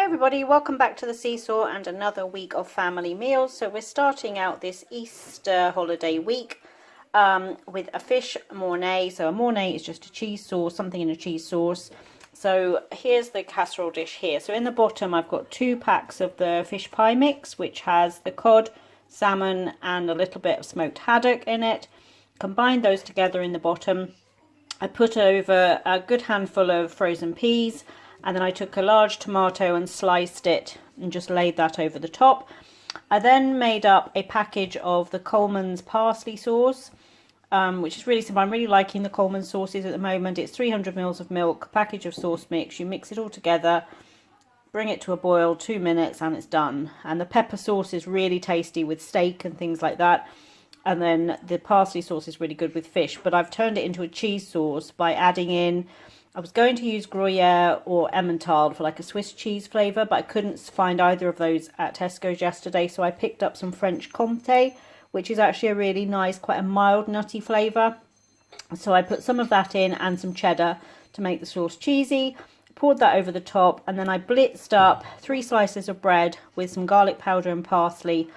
Everybody, welcome back to the Seesaw and another week of family meals. So we're starting out this Easter holiday week with a fish mornay. So a mornay is just a cheese sauce, something in a cheese sauce. So here's the casserole dish here. So in the bottom I've got 2 packs of the fish pie mix, which has the cod, salmon and a little bit of smoked haddock in it. Combine those together in the bottom. I put over a good handful of frozen peas, and then I took a large tomato and sliced it and just laid that over the top. I then made up a package of the Coleman's parsley sauce, which is really simple. I'm really liking the Coleman's sauces at the moment. It's 300 ml of milk, a package of sauce mix. You mix it all together, bring it to a boil, 2 minutes, and it's done. And the pepper sauce is really tasty with steak and things like that. And then the parsley sauce is really good with fish. But I've turned it into a cheese sauce by adding in, I was going to use Gruyere or Emmental for like a Swiss cheese flavour, but I couldn't find either of those at Tesco's yesterday. So I picked up some French Comté, which is actually a really nice, quite a mild nutty flavour. So I put some of that in and some cheddar to make the sauce cheesy. Poured that over the top, and then I blitzed up 3 slices of bread with some garlic powder and parsley,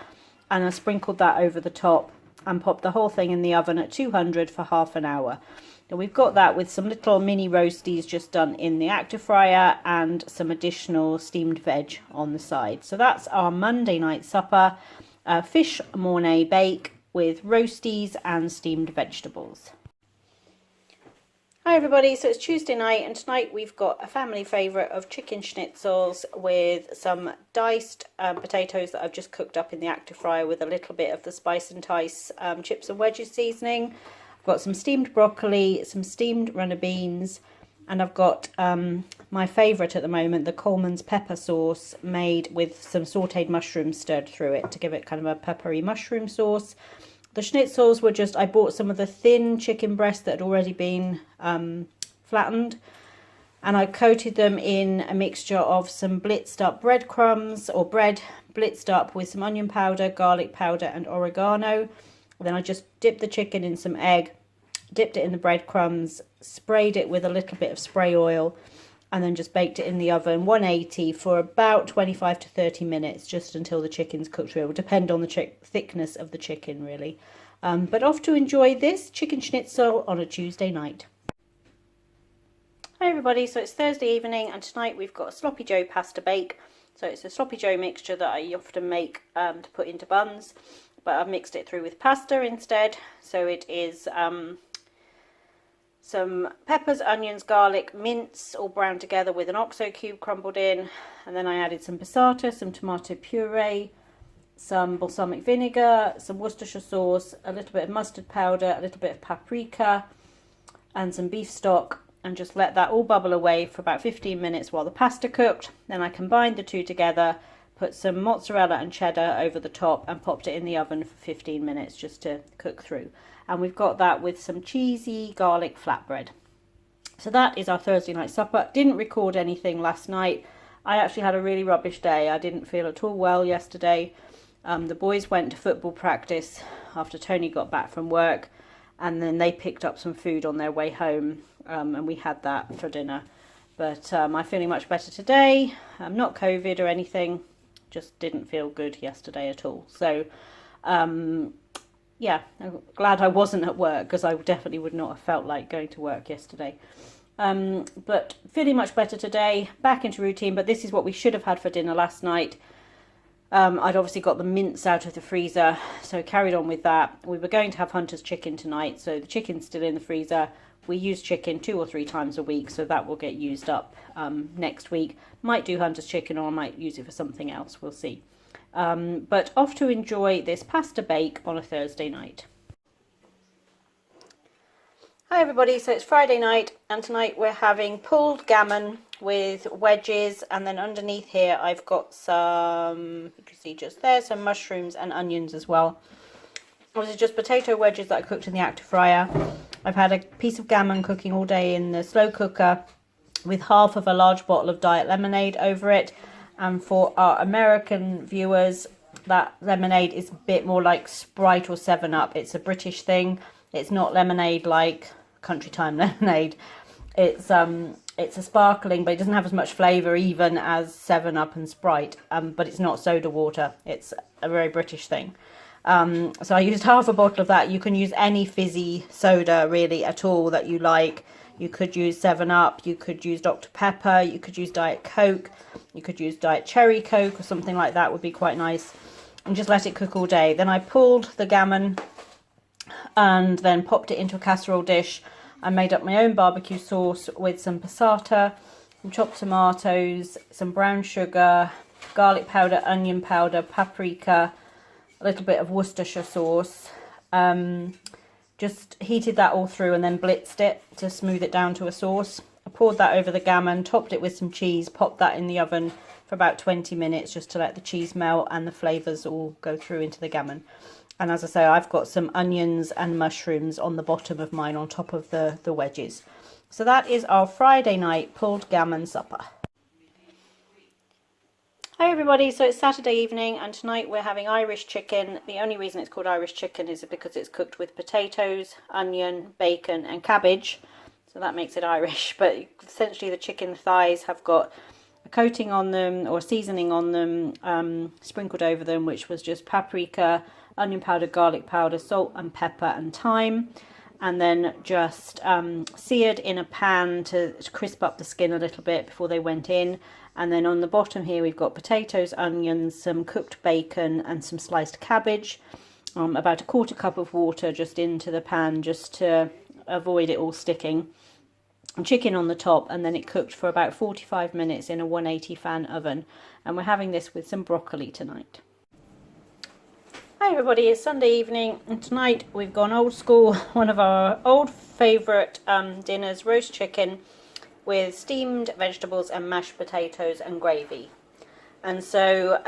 and I sprinkled that over the top and popped the whole thing in the oven at 200 for half an hour. Now we've got that with some little mini roasties just done in the active fryer and some additional steamed veg on the side. So that's our Monday night supper, fish mornay bake with roasties and steamed vegetables. Hi everybody, so it's Tuesday night and tonight we've got a family favourite of chicken schnitzels with some diced potatoes that I've just cooked up in the active fryer with a little bit of the Spice and Tice chips and wedges seasoning. I've got some steamed broccoli, some steamed runner beans, and I've got my favourite at the moment, the Coleman's pepper sauce made with some sautéed mushrooms stirred through it to give it kind of a peppery mushroom sauce. The schnitzels were just, I bought some of the thin chicken breast that had already been flattened, and I coated them in a mixture of some blitzed up breadcrumbs or bread blitzed up with some onion powder, garlic powder and oregano. Then I just dipped the chicken in some egg, dipped it in the breadcrumbs, sprayed it with a little bit of spray oil, and then just baked it in the oven 180 for about 25 to 30 minutes, just until the chicken's cooked through. It will depend on the thickness of the chicken, really. But off to enjoy this chicken schnitzel on a Tuesday night. Hi everybody, so it's Thursday evening and tonight we've got a sloppy joe pasta bake. So it's a sloppy joe mixture that I often make to put into buns, but I've mixed it through with pasta instead. So it is some peppers, onions, garlic, mince, all browned together with an oxo cube crumbled in. And then I added some passata, some tomato puree, some balsamic vinegar, some Worcestershire sauce, a little bit of mustard powder, a little bit of paprika, and some beef stock, and just let that all bubble away for about 15 minutes while the pasta cooked. Then I combined the two together, put some mozzarella and cheddar over the top and popped it in the oven for 15 minutes just to cook through. And we've got that with some cheesy garlic flatbread. So that is our Thursday night supper. Didn't record anything last night. I actually had a really rubbish day. I didn't feel at all well yesterday. The boys went to football practice after Toney got back from work, and then they picked up some food on their way home, and we had that for dinner. But I'm feeling much better today. I'm not COVID or anything. Just didn't feel good yesterday at all. So yeah, I'm glad I wasn't at work, because I definitely would not have felt like going to work yesterday. But feeling much better today, back into routine. But this is what we should have had for dinner last night. I'd obviously got the mince out of the freezer, so carried on with that. We were going to have Hunter's chicken tonight, so the chicken's still in the freezer. We use chicken 2 or 3 times a week, so that will get used up next week. Might do Hunter's chicken, or I might use it for something else, we'll see. But off to enjoy this pasta bake on a Thursday night. Hi everybody, so it's Friday night and tonight we're having pulled gammon with wedges, and then underneath here I've got some, you can see just there, some mushrooms and onions as well. This is just potato wedges that I cooked in the active fryer. I've had a piece of gammon cooking all day in the slow cooker with half of a large bottle of diet lemonade over it. And for our American viewers, that lemonade is a bit more like Sprite or 7-Up. It's a British thing. It's not lemonade like Country Time lemonade. It's It's a sparkling, but it doesn't have as much flavour even as 7-Up and Sprite, but it's not soda water. It's a very British thing. So I used half a bottle of that. You can use any fizzy soda really at all that you like. You could use 7-Up, you could use Dr. Pepper, you could use Diet Coke, you could use Diet Cherry Coke or something like that would be quite nice. And just let it cook all day. Then I pulled the gammon and then popped it into a casserole dish. I made up my own barbecue sauce with some passata, some chopped tomatoes, some brown sugar, garlic powder, onion powder, paprika, a little bit of Worcestershire sauce. Just heated that all through and then blitzed it to smooth it down to a sauce. I poured that over the gammon, topped it with some cheese, popped that in the oven for about 20 minutes just to let the cheese melt and the flavours all go through into the gammon. And as I say, I've got some onions and mushrooms on the bottom of mine on top of the wedges. So that is our Friday night pulled gammon supper. Hi everybody, so it's Saturday evening and tonight we're having Irish chicken. The only reason it's called Irish chicken is because it's cooked with potatoes, onion, bacon and cabbage. So that makes it Irish, but essentially the chicken thighs have got a coating on them or seasoning on them, sprinkled over them, which was just paprika, onion powder, garlic powder, salt and pepper and thyme, and then just seared in a pan to crisp up the skin a little bit before they went in. And then on the bottom here we've got potatoes, onions, some cooked bacon and some sliced cabbage, about a 1/4 cup of water just into the pan just to avoid it all sticking. Chicken on the top, and then it cooked for about 45 minutes in a 180 fan oven. And we're having this with some broccoli tonight. Hi everybody, it's Sunday evening and tonight we've gone old school, one of our old favourite dinners, roast chicken with steamed vegetables and mashed potatoes and gravy. And so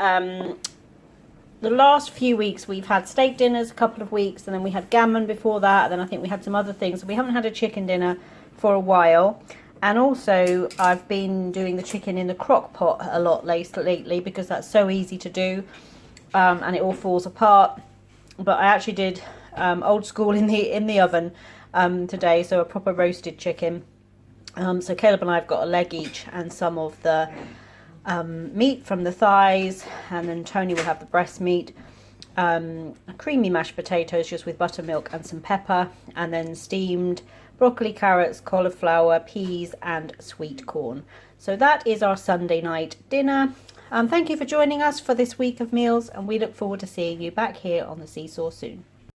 the last few weeks we've had steak dinners a couple of weeks, and then we had gammon before that, and then I think we had some other things. So we haven't had a chicken dinner for a while. And also I've been doing the chicken in the crock pot a lot lately because that's so easy to do. And it all falls apart. But I actually did old school in the oven today, so a proper roasted chicken. So Caleb and I have got a leg each and some of the meat from the thighs, and then Tony will have the breast meat. Creamy mashed potatoes just with buttermilk and some pepper, and then steamed broccoli, carrots, cauliflower, peas and sweet corn. So that is our Sunday night dinner. Thank you for joining us for this week of meals, and we look forward to seeing you back here on the SeeSaw soon.